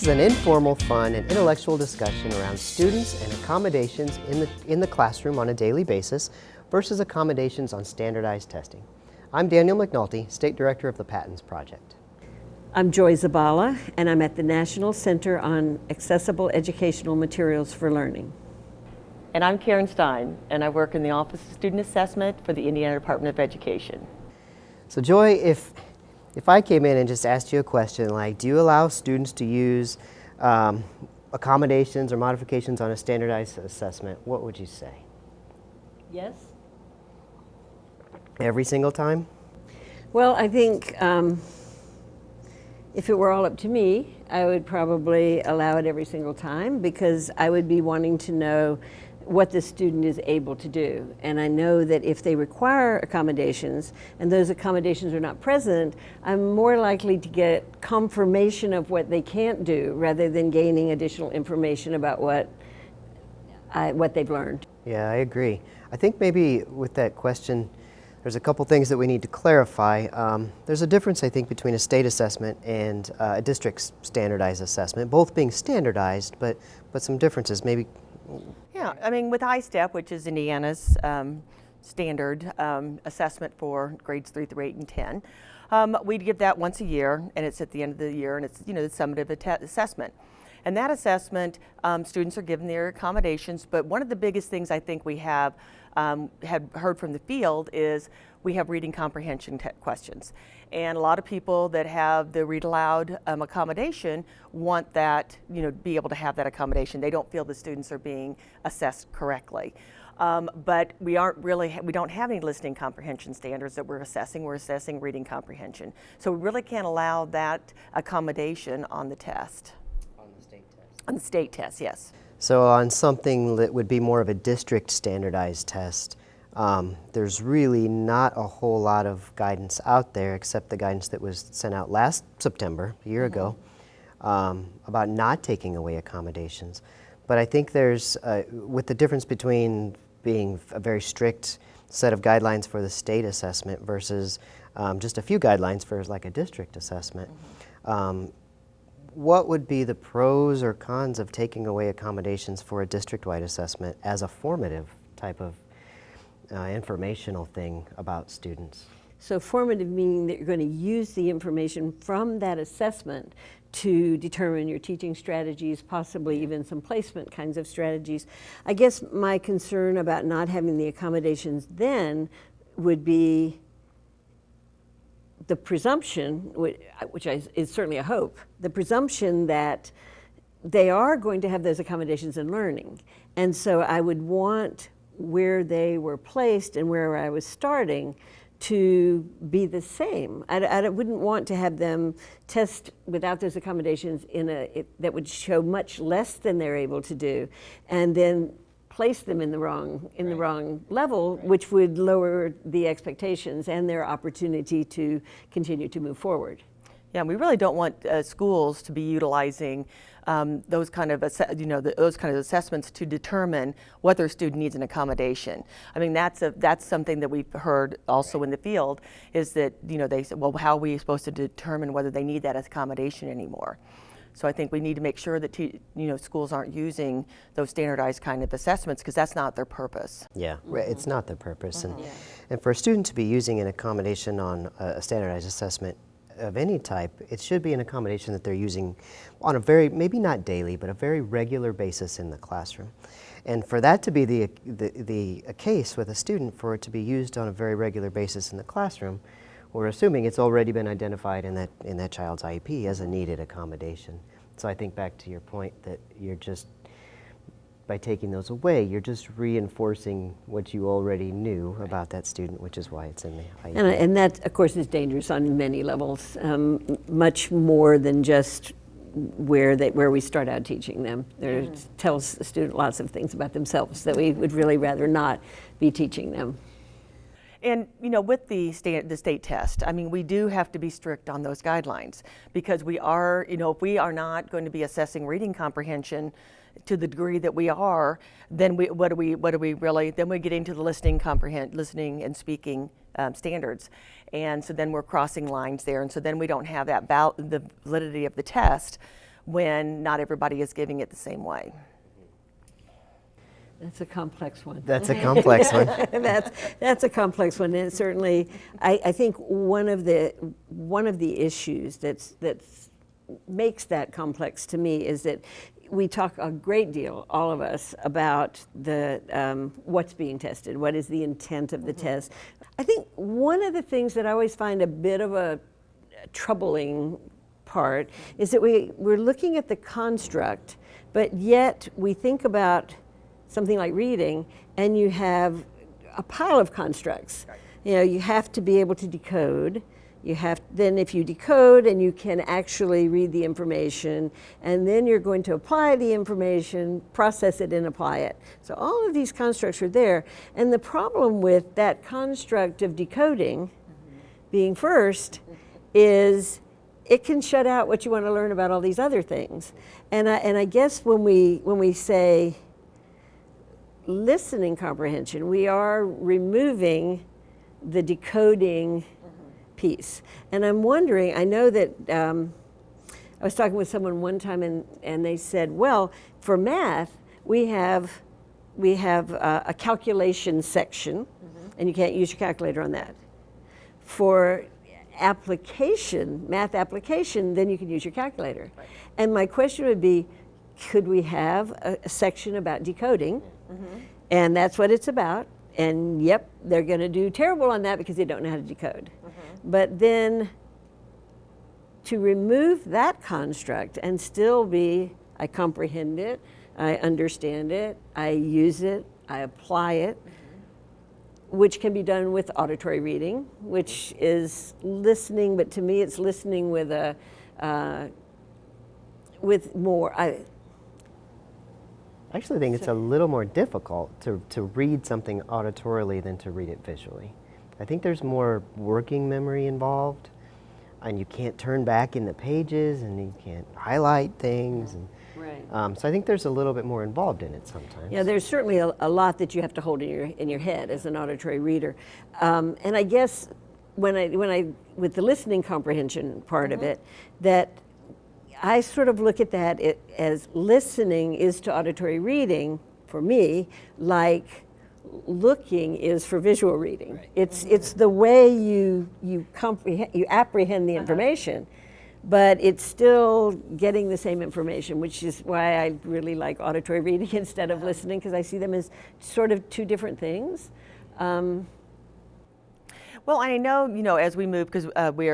is an informal, fun, and intellectual discussion around students and accommodations in the classroom on a daily basis versus accommodations on standardized testing. I'm Daniel McNulty, State Director of the Patents Project. I'm Joy Zabala, and I'm at the National Center on Accessible Educational Materials for Learning. And I'm Karen Stein, and I work in the Office of Student Assessment for the Indiana Department of Education. So Joy, if I came in and just asked you a question like, do you allow students to use accommodations or modifications on a standardized assessment, what would you say? Yes. Every single time? Well, I think if it were all up to me, I would probably allow it every single time because I would be wanting to know what the student is able to do. And I know that if they require accommodations and those accommodations are not present, I'm more likely to get confirmation of what they can't do rather than gaining additional information about what they've learned. Yeah, I agree. I think maybe with that question, there's a couple things that we need to clarify. There's a difference, I think, between a state assessment and a district standardized assessment, both being standardized, but some differences. Maybe. Yeah, I mean, with ISTEP, which is Indiana's standard assessment for grades 3 through 8 and 10, we give that once a year, and it's at the end of the year, and it's the summative assessment. And that assessment, students are given their accommodations, but one of the biggest things I think we have had heard from the field is we have reading comprehension questions. And a lot of people that have the read aloud accommodation want that, be able to have that accommodation. They don't feel the students are being assessed correctly. But we don't have any listening comprehension standards that we're assessing. We're assessing reading comprehension. So we really can't allow that accommodation on the test. On the state test? On the state test, yes. So on something that would be more of a district standardized test, there's really not a whole lot of guidance out there except the guidance that was sent out last September, a year ago, about not taking away accommodations. But I think there's, with the difference between being a very strict set of guidelines for the state assessment versus just a few guidelines for like a district assessment, what would be the pros or cons of taking away accommodations for a district-wide assessment as a formative type of informational thing about students? So formative meaning that you're going to use the information from that assessment to determine your teaching strategies, possibly even some placement kinds of strategies. I guess my concern about not having the accommodations then would be the presumption, which is certainly a hope, the presumption that they are going to have those accommodations in learning. And so I would want where they were placed and where I was starting to be the same. I wouldn't want to have them test without those accommodations that would show much less than they're able to do, and then place them in the wrong level, which would lower the expectations and their opportunity to continue to move forward. Yeah, we really don't want schools to be utilizing those kind of assessments to determine whether a student needs an accommodation. I mean, that's something that we've heard also in the field is that they said, well, how are we supposed to determine whether they need that accommodation anymore? So I think we need to make sure that schools aren't using those standardized kind of assessments because that's not their purpose. Yeah, it's not their purpose. And for a student to be using an accommodation on a standardized assessment of any type, it should be an accommodation that they're using on a very, maybe not daily, but a very regular basis in the classroom. And for that to be the case with a student, for it to be used on a very regular basis in the classroom, we're assuming it's already been identified in that child's IEP as a needed accommodation. So I think back to your point that you're just, by taking those away, you're just reinforcing what you already knew about that student, which is why it's in the IEP. And that, of course, is dangerous on many levels, much more than just where we start out teaching them. It tells the student lots of things about themselves that we would really rather not be teaching them. And with the state test, I mean, we do have to be strict on those guidelines because we are, if we are not going to be assessing reading comprehension to the degree that we are, then what do we really? Then we get into the listening and speaking standards, and so then we're crossing lines there, and so then we don't have that the validity of the test when not everybody is giving it the same way. That's a complex one. That's a complex one. That's a complex one, and certainly, I think one of the issues that's makes that complex to me is that we talk a great deal, all of us, about the what's being tested, what is the intent of the test. I think one of the things that I always find a bit of a troubling part is that we're looking at the construct, but yet we think about something like reading, and you have a pile of constructs. You know, you have to be able to decode. Then if you decode and you can actually read the information, and then you're going to apply the information, process it and apply it. So all of these constructs are there. And the problem with that construct of decoding being first is it can shut out what you want to learn about all these other things. And I guess when we say listening comprehension, we are removing the decoding piece. And I'm wondering, I know that I was talking with someone one time and they said, well, for math, we have a calculation section, and you can't use your calculator on that. For math application, then you can use your calculator. Right. And my question would be, could we have a section about decoding? And that's what it's about. And yep, they're going to do terrible on that because they don't know how to decode. But then to remove that construct and still be, I comprehend it, I understand it, I use it, I apply it, which can be done with auditory reading, which is listening, but to me it's listening with more. I actually think it's a little more difficult to read something auditorily than to read it visually. I think there's more working memory involved, and you can't turn back in the pages, and you can't highlight things. And, right. So I think there's a little bit more involved in it sometimes. Yeah, there's certainly a lot that you have to hold in your head as an auditory reader. And I guess when I with the listening comprehension part of it, that I sort of look at that as listening is to auditory reading, for me, like looking is for visual reading. Right. It's the way you apprehend the information, but it's still getting the same information, which is why I really like auditory reading instead of listening, because I see them as sort of two different things. Well, I know, as we move, because we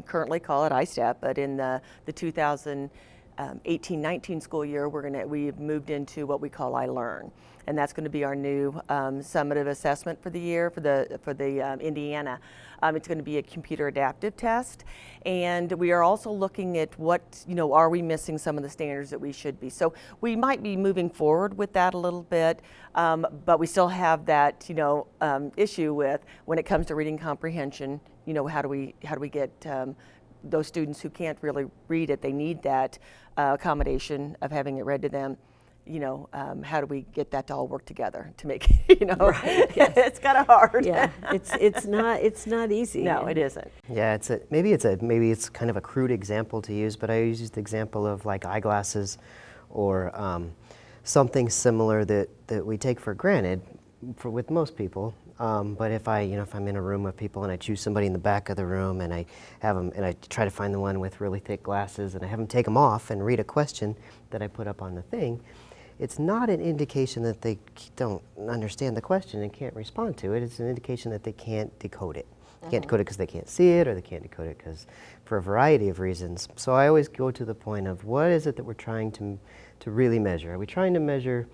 currently call it ISTEP, but in the 2018-19 school year, we've moved into what we call iLearn, and that's going to be our new summative assessment for the year for the Indiana. It's going to be a computer adaptive test, and we are also looking at what, are we missing some of the standards that we should be. So we might be moving forward with that a little bit, but we still have that, issue with when it comes to reading comprehension. How do we get those students who can't really read it? They need that accommodation of having it read to them. How do we get that to all work together to make right, yes. It's kind of hard. Yeah, it's not easy. No, it isn't. Yeah, maybe it's kind of a crude example to use, but I use the example of like eyeglasses or something similar that we take for granted with most people. But if I'm in a room with people and I choose somebody in the back of the room and I have them and I try to find the one with really thick glasses and I have them take them off and read a question that I put up on the thing, it's not an indication that they don't understand the question and can't respond to it. It's an indication that they can't decode it. They can't decode it because they can't see it, or they can't decode it because for a variety of reasons. So I always go to the point of what is it that we're trying to really measure? Are we trying to measure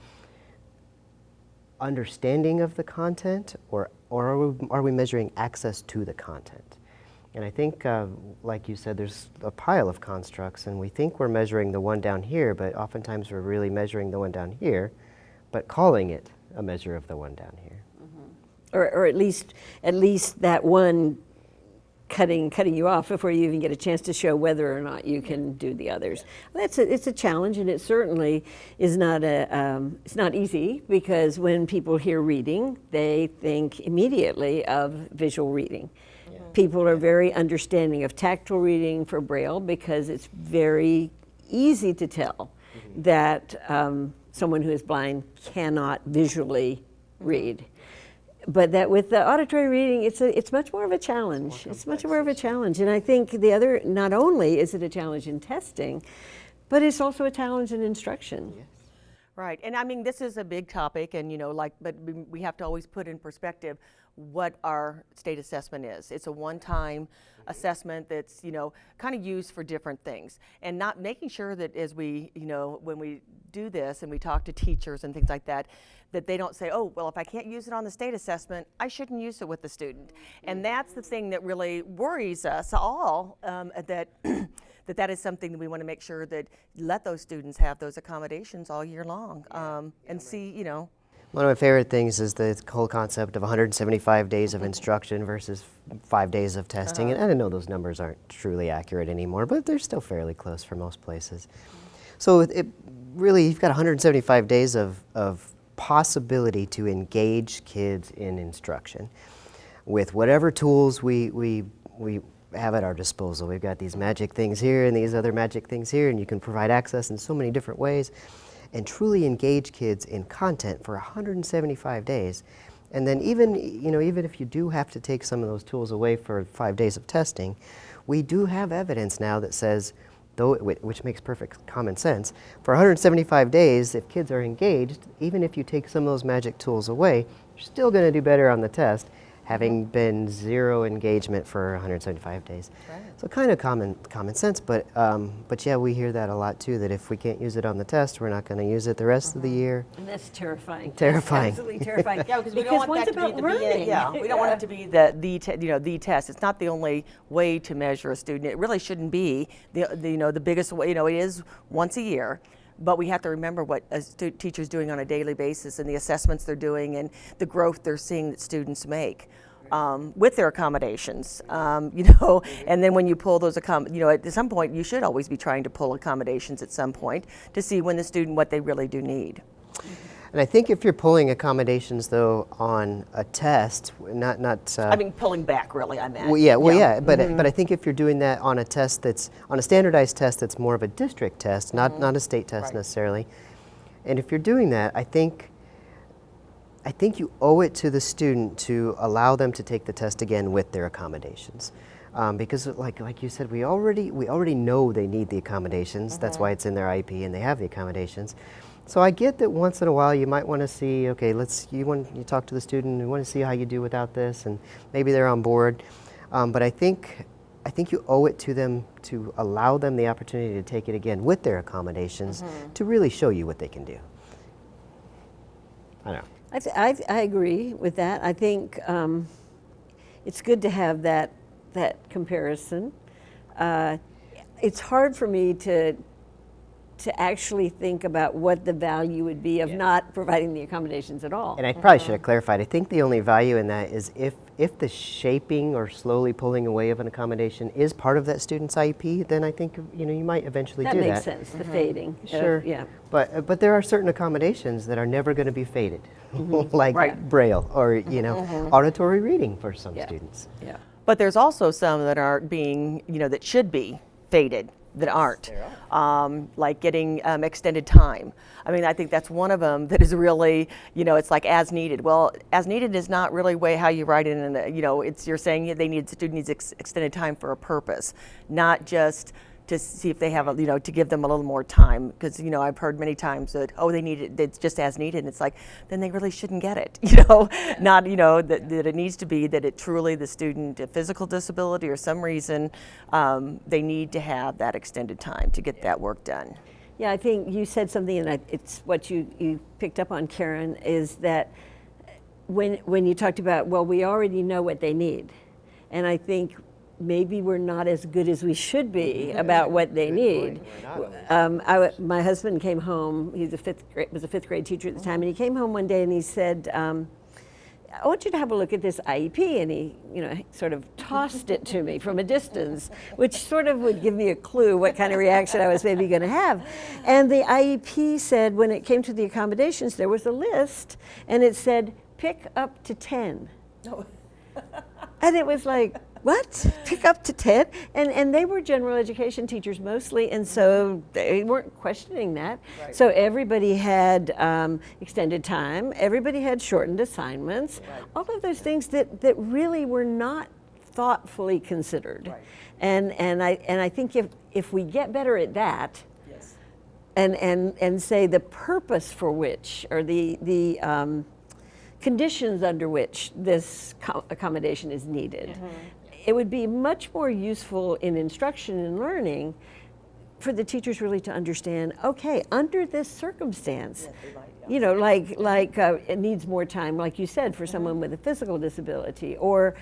understanding of the content, or are we measuring access to the content? And I think, like you said, there's a pile of constructs, and we think we're measuring the one down here, but oftentimes we're really measuring the one down here, but calling it a measure of the one down here. Or at least that one cutting you off before you even get a chance to show whether or not you can do the others. It's a challenge, and it certainly is not it's not easy, because when people hear reading, they think immediately of visual reading. Yeah. People are very understanding of tactile reading for Braille because it's very easy to tell that someone who is blind cannot visually read. But that with the auditory reading, it's much more of a challenge. It's much more of a challenge. And I think the other, not only is it a challenge in testing, but it's also a challenge in instruction. Yes. Right, and I mean, this is a big topic, and but we have to always put in perspective what our state assessment is. It's a one-time assessment that's, kind of used for different things, and not making sure that as we, when we do this and we talk to teachers and things like that, that they don't say, oh, well, if I can't use it on the state assessment, I shouldn't use it with the student. And that's the thing that really worries us all, that is something that we want to make sure that let those students have those accommodations all year long, and see, One of my favorite things is the whole concept of 175 days of instruction versus 5 days of testing. And I know those numbers aren't truly accurate anymore, but they're still fairly close for most places. So it really, you've got 175 days of possibility to engage kids in instruction with whatever tools we have at our disposal. We've got these magic things here and these other magic things here, and you can provide access in so many different ways and truly engage kids in content for 175 days. And then even if you do have to take some of those tools away for 5 days of testing, we do have evidence now that says, which makes perfect common sense, for 175 days, if kids are engaged, even if you take some of those magic tools away, you're still going to do better on the test, having been zero engagement for 175 days. Right. So kind of common sense, but yeah, we hear that a lot too, that if we can't use it on the test, we're not going to use it the rest of the year. And that's terrifying. Terrifying. That's absolutely terrifying. Yeah, because we don't want one's that to be about the learning. we don't want it to be the test. It's not the only way to measure a student. It really shouldn't be the biggest way. It is once a year. But we have to remember what a teacher's doing on a daily basis and the assessments they're doing and the growth they're seeing that students make with their accommodations, and then when you pull those, at some point you should always be trying to pull accommodations at some point to see when the student, what they really do need. And I think if you're pulling accommodations though on a test, not I mean, pulling back really, I meant. But I think if you're doing that on a test that's on a standardized test that's more of a district test, not a state test necessarily, and if you're doing that, I think you owe it to the student to allow them to take the test again with their accommodations. Because like you said, we already know they need the accommodations. That's why it's in their IEP and they have the accommodations. So I get that once in a while you might want to see, okay, you talk to the student, you want to see how you do without this, and maybe they're on board. But I think you owe it to them to allow them the opportunity to take it again with their accommodations to really show you what they can do. I don't know. I agree with that. I think it's good to have that comparison. It's hard for me to actually think about what the value would be of not providing the accommodations at all. And I probably should have clarified. I think the only value in that is if the shaping or slowly pulling away of an accommodation is part of that student's IEP, then I think you might eventually do that. That makes sense. The fading. Sure. Yeah. But there are certain accommodations that are never going to be faded, like Braille or auditory reading for some students. Yeah. But there's also some that are being, that should be faded that aren't, like getting extended time. I mean, I think that's one of them that is really, it's like as needed. Well, as needed is not really how you write it in, you're saying the student needs extended time for a purpose, not just to see if they have to give them a little more time, because I've heard many times that they need it, it's just as needed, and it's like then they really shouldn't get it, not that it needs to be that it truly the student, a physical disability or some reason, they need to have that extended time to get that work done. Yeah, I think you said something, and it's what you picked up on, Karen, is that when you talked about, well, we already know what they need, and I think maybe we're not as good as we should be about what they need. My husband came home. He was a fifth grade teacher at the time, and he came home one day and he said, "I want you to have a look at this IEP," and he, sort of tossed it to me from a distance, which sort of would give me a clue what kind of reaction I was maybe going to have. And the IEP said, when it came to the accommodations, there was a list, and it said, pick up to 10. And it was like, what? Pick up to 10? And they were general education teachers mostly, and so they weren't questioning that. Right. So everybody had extended time, everybody had shortened assignments, Right. all of those things that really were not thoughtfully considered. Right. And I think if we get better at that, Yes. and say the purpose for which, or the conditions under which this accommodation is needed, it would be much more useful in instruction and learning for the teachers really to understand, okay, under this circumstance, you know, like it needs more time, like you said, for someone with a physical disability, or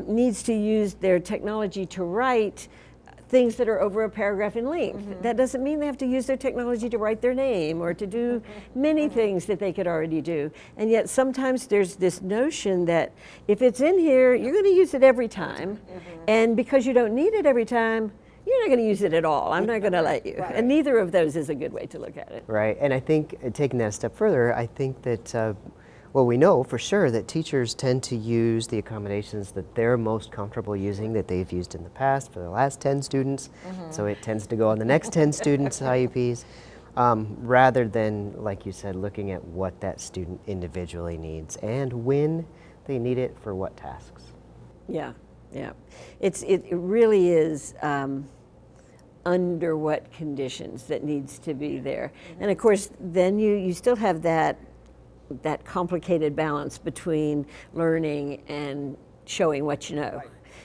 needs to use their technology to write things that are over a paragraph in length. That doesn't mean they have to use their technology to write their name or to do many things that they could already do. And yet sometimes there's this notion that if it's in here, you're going to use it every time. And because you don't need it every time, you're not going to use it at all. I'm not going to let you. Right. And neither of those is a good way to look at it. Right, and I think taking that a step further, I think that, well, we know for sure that teachers tend to use the accommodations that they're most comfortable using, that they've used in the past for the last 10 students, so it tends to go on the next 10 students' IEPs, rather than, like you said, looking at what that student individually needs and when they need it for what tasks. Yeah, yeah. It really is under what conditions that needs to be there. And of course, then you still have that complicated balance between learning and showing what you know,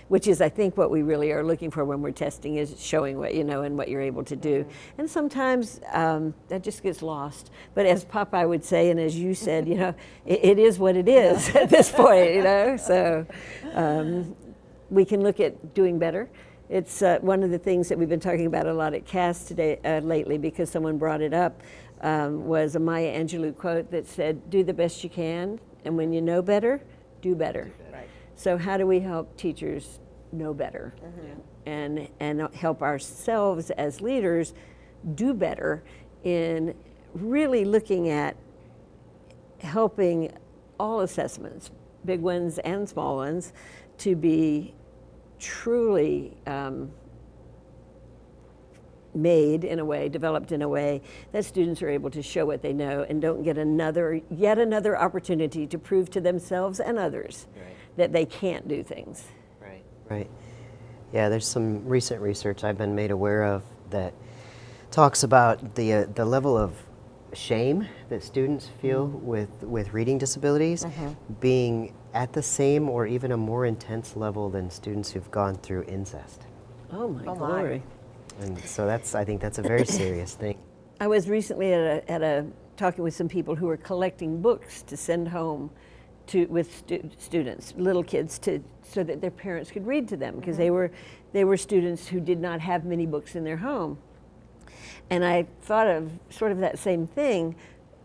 which is, I think, what we really are looking for when we're testing, is showing what you know and what you're able to do. And sometimes that just gets lost. But as Popeye would say, and as you said, you know, it is what it is at this point, you know. So we can look at doing better. It's one of the things that we've been talking about a lot at CAST today, lately, because someone brought it up, was a Maya Angelou quote that said, do the best you can, and when you know better, do better. Right. So how do we help teachers know better and help ourselves as leaders do better in really looking at helping all assessments, big ones and small ones, to be truly made in a way, developed in a way that students are able to show what they know and don't get yet another opportunity to prove to themselves and others that they can't do things. Right. Yeah, there's some recent research I've been made aware of that talks about the level of shame that students feel with reading disabilities being at the same or even a more intense level than students who've gone through incest. Oh my Oh my. glory. And so I think that's a very serious thing. I was recently at a talking with some people who were collecting books to send home with students, little kids, so that their parents could read to them, because they were students who did not have many books in their home. And I thought of sort of that same thing.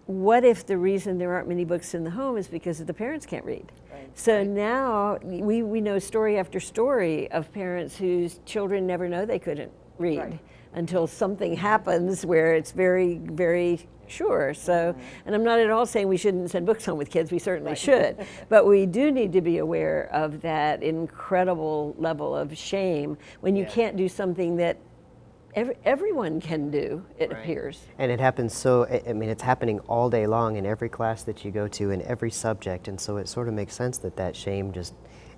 What if the reason there aren't many books in the home is because the parents can't read? So now we know story after story of parents whose children never know they couldn't read until something happens where it's very, very sure. So, and I'm not at all saying we shouldn't send books home with kids, we certainly should, but we do need to be aware of that incredible level of shame when you can't do something that everyone can do, it appears. And it happens it's happening all day long in every class that you go to, in every subject, and so it sort of makes sense that shame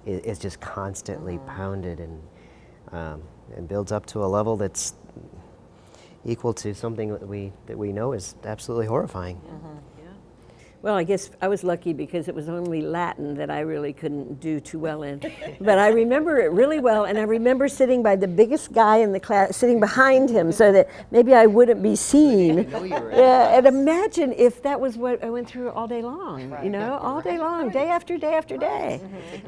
is just constantly pounded and builds up to a level that's equal to something that we know is absolutely horrifying. Well, I guess I was lucky because it was only Latin that I really couldn't do too well in. But I remember it really well, and I remember sitting by the biggest guy in the class, sitting behind him so that maybe I wouldn't be seen. Yeah, and imagine if that was what I went through all day long, you know, all day long, day after day after day.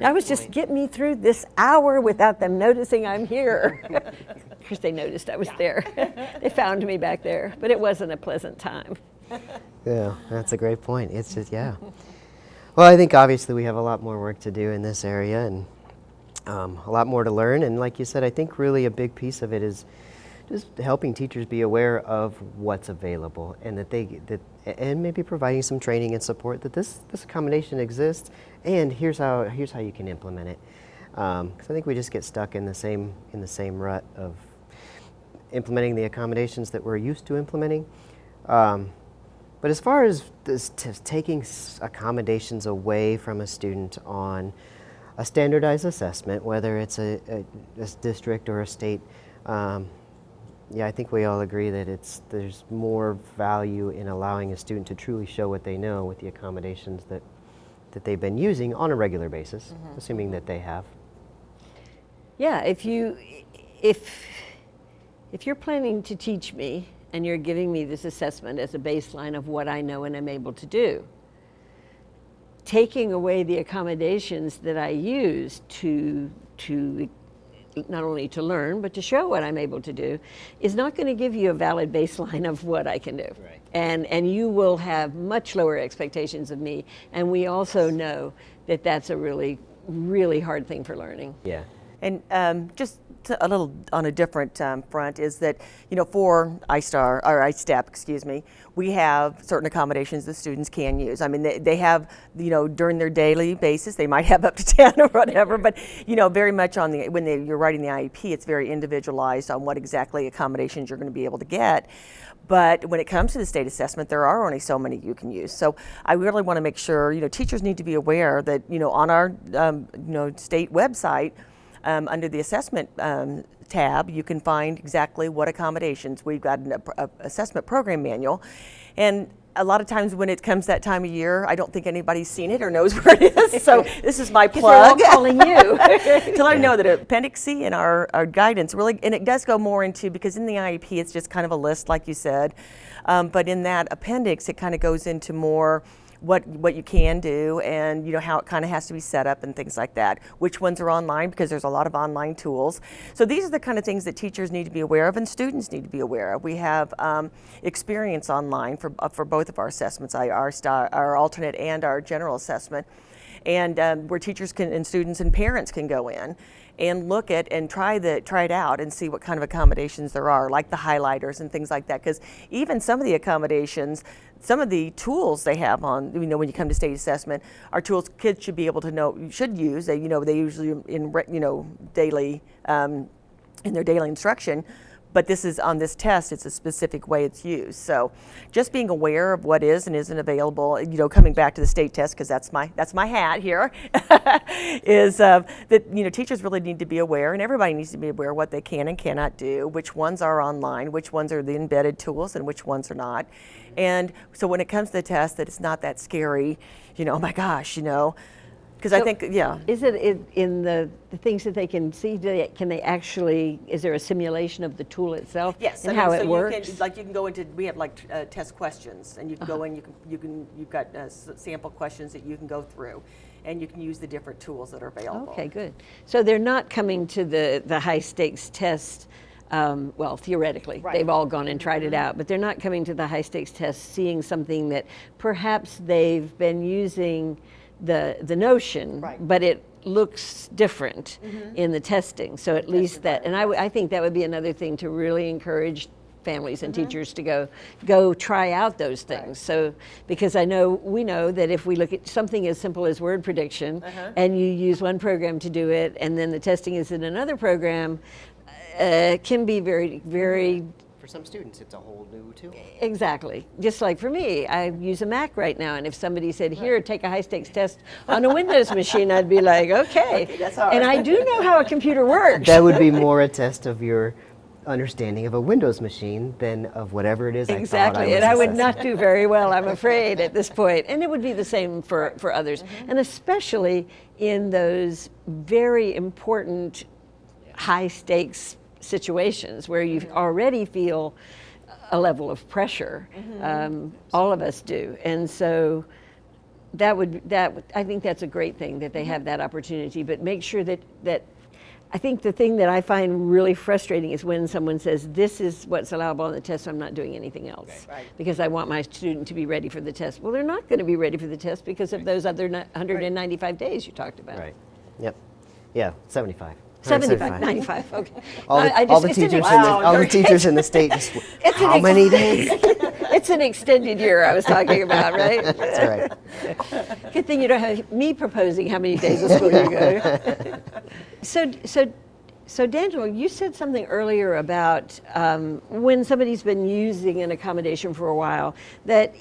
I was just getting me through this hour without them noticing I'm here. Of course, they noticed I was there. They found me back there, but it wasn't a pleasant time. Yeah, that's a great point. It's just, yeah. Well, I think obviously we have a lot more work to do in this area and a lot more to learn. And like you said, I think really a big piece of it is just helping teachers be aware of what's available and and maybe providing some training and support that this accommodation exists and here's how you can implement it. 'Cause I think we just get stuck in the same rut of implementing the accommodations that we're used to implementing. But as far as this taking accommodations away from a student on a standardized assessment, whether it's a district or a state, yeah, I think we all agree that there's more value in allowing a student to truly show what they know with the accommodations that they've been using on a regular basis, assuming that they have. Yeah, if you're planning to teach me and you're giving me this assessment as a baseline of what I know and am able to do, taking away the accommodations that I use to not only to learn but to show what I'm able to do is not going to give you a valid baseline of what I can do. Right. And you will have much lower expectations of me. And we also know that that's a really, really hard thing for learning. Yeah. And just a little on a different front is that, for iStar, or iStep, excuse me, we have certain accommodations the students can use. I mean, they have, during their daily basis, they might have up to 10 or whatever, but, very much when you're writing the IEP, it's very individualized on what exactly accommodations you're going to be able to get. But when it comes to the state assessment, there are only so many you can use. So I really want to make sure, teachers need to be aware that, on our, state website, under the assessment tab, you can find exactly what accommodations. We've got an assessment program manual. And a lot of times when it comes that time of year, I don't think anybody's seen it or knows where it is. So this is my plug. They're all calling you. To let them know that Appendix C in our guidance really, and it does go more into, because in the IEP it's just kind of a list like you said, but in that appendix it kind of goes into more what you can do and how it kind of has to be set up and things like that. Which ones are online, because there's a lot of online tools. So these are the kind of things that teachers need to be aware of and students need to be aware of. We have experience online for both of our assessments, our alternate and our general assessment, and where teachers and students and parents can go in and look at and try it out and see what kind of accommodations there are, like the highlighters and things like that. Because even some of the accommodations, some of the tools they have on, when you come to state assessment, are tools kids should be able to use. They usually in daily in their daily instruction. But this is on this test, it's a specific way it's used. So just being aware of what is and isn't available, coming back to the state test, because that's my hat here, is that teachers really need to be aware, and everybody needs to be aware of what they can and cannot do, which ones are online, which ones are the embedded tools, and which ones are not. And so when it comes to the test, that it's not that scary, oh my gosh, because I think, yeah. Is it in the things that they can see? Can they actually? Is there a simulation of the tool itself? Yes, and how it works? You can go into. We have test questions, and you can go in. You've got sample questions that you can go through, and you can use the different tools that are available. Okay, good. So they're not coming to the high stakes test. Well, theoretically, Right. They've all gone and tried it out, but they're not coming to the high stakes test seeing something that perhaps they've been using the notion, Right. but it looks different in the testing. So at least that, and I think that would be another thing to really encourage families and teachers to go try out those things. Right. So because we know that if we look at something as simple as word prediction and you use one program to do it and then the testing is in another program, can be very, very For some students, it's a whole new tool. Exactly. Just like for me, I use a Mac right now, and if somebody said, here, take a high-stakes test on a Windows machine, I'd be like, okay. That's hard. And I do know how a computer works. That would be more a test of your understanding of a Windows machine than of whatever it is Exactly, and I would not do very well, I'm afraid, at this point. And it would be the same for others, and especially in those very important high-stakes situations where you already feel a level of pressure. All of us do, and so I think that's a great thing that they have that opportunity. But make sure that I think the thing that I find really frustrating is when someone says, this is what's allowable on the test, I'm not doing anything else. Right. Because I want my student to be ready for the test. Well, they're not going to be ready for the test because of those other 195 days you talked about. Right. Yep. Yeah. 75. 75, 95, okay. All the teachers in the state just. It's How many days? It's an extended year I was talking about, right? That's right. Good thing you don't have me proposing how many days of school you go. So D'Angelo, you said something earlier about when somebody's been using an accommodation for a while, that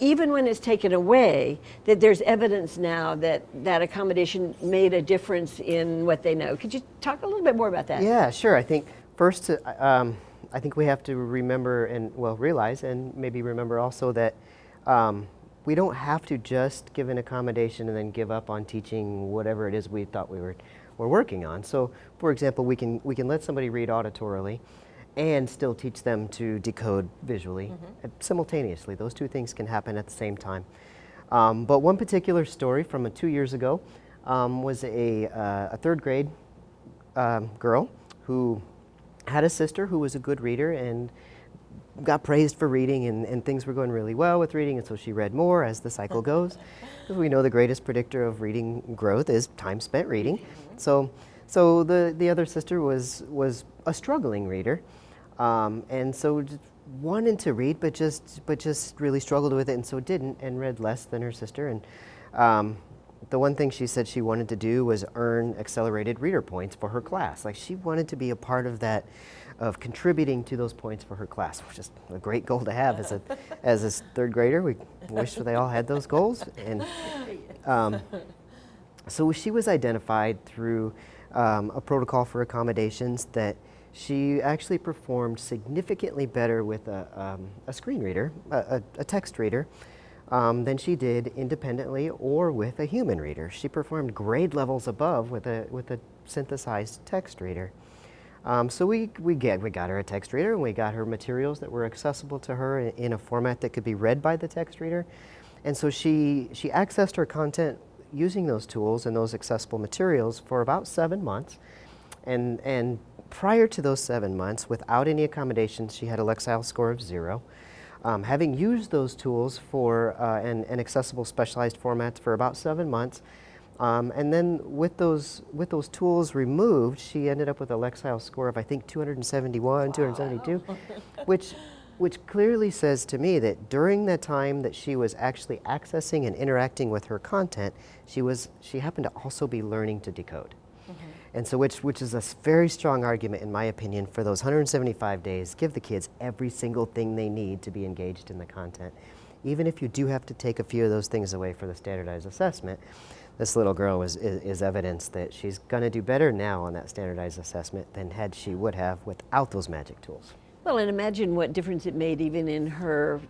even when it's taken away, that there's evidence now that that accommodation made a difference in what they know. Could you talk a little bit more about that? Yeah, sure. I think first, I think we have to remember and, well, realize and maybe remember also that we don't have to just give an accommodation and then give up on teaching whatever it is we thought we're working on. So, for example, we can let somebody read auditorily and still teach them to decode visually simultaneously. Those two things can happen at the same time. But one particular story from 2 years ago was a third grade girl who had a sister who was a good reader and got praised for reading, and things were going really well with reading, and so she read more as the cycle goes. Because we know the greatest predictor of reading growth is time spent reading. So the other sister was a struggling reader, and so just wanted to read, but just really struggled with it, and so didn't, and read less than her sister. And the one thing she said she wanted to do was earn accelerated reader points for her class. Like, she wanted to be a part of that, of contributing to those points for her class, which is a great goal to have as a third grader. We wish they all had those goals. And so she was identified through a protocol for accommodations that she actually performed significantly better with a screen reader, a text reader, than she did independently or with a human reader. She performed grade levels above with a synthesized text reader. So we got her a text reader, and we got her materials that were accessible to her in a format that could be read by the text reader. And so she accessed her content using those tools and those accessible materials for about 7 months. And prior to those 7 months, without any accommodations, she had a Lexile score of 0. Having used those tools for and accessible specialized formats for about 7 months, and then with those tools removed, she ended up with a Lexile score of, I think, 271, 272, which clearly says to me that during the time that she was actually accessing and interacting with her content, she happened to also be learning to decode. And so which is a very strong argument, in my opinion, for those 175 days. Give the kids every single thing they need to be engaged in the content. Even if you do have to take a few of those things away for the standardized assessment, this little girl is evidence that she's going to do better now on that standardized assessment than she would have without those magic tools. Well, and imagine what difference it made even in her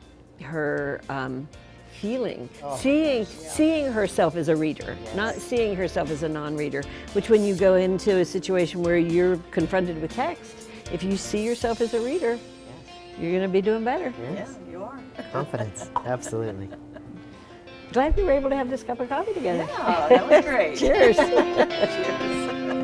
feeling, seeing herself as a reader, not seeing herself as a non-reader, which when you go into a situation where you're confronted with text, if you see yourself as a reader, you're going to be doing better. Yes. Yeah, you are. Confidence, absolutely. Glad we were able to have this cup of coffee together. Yeah, that was great. Cheers. Cheers.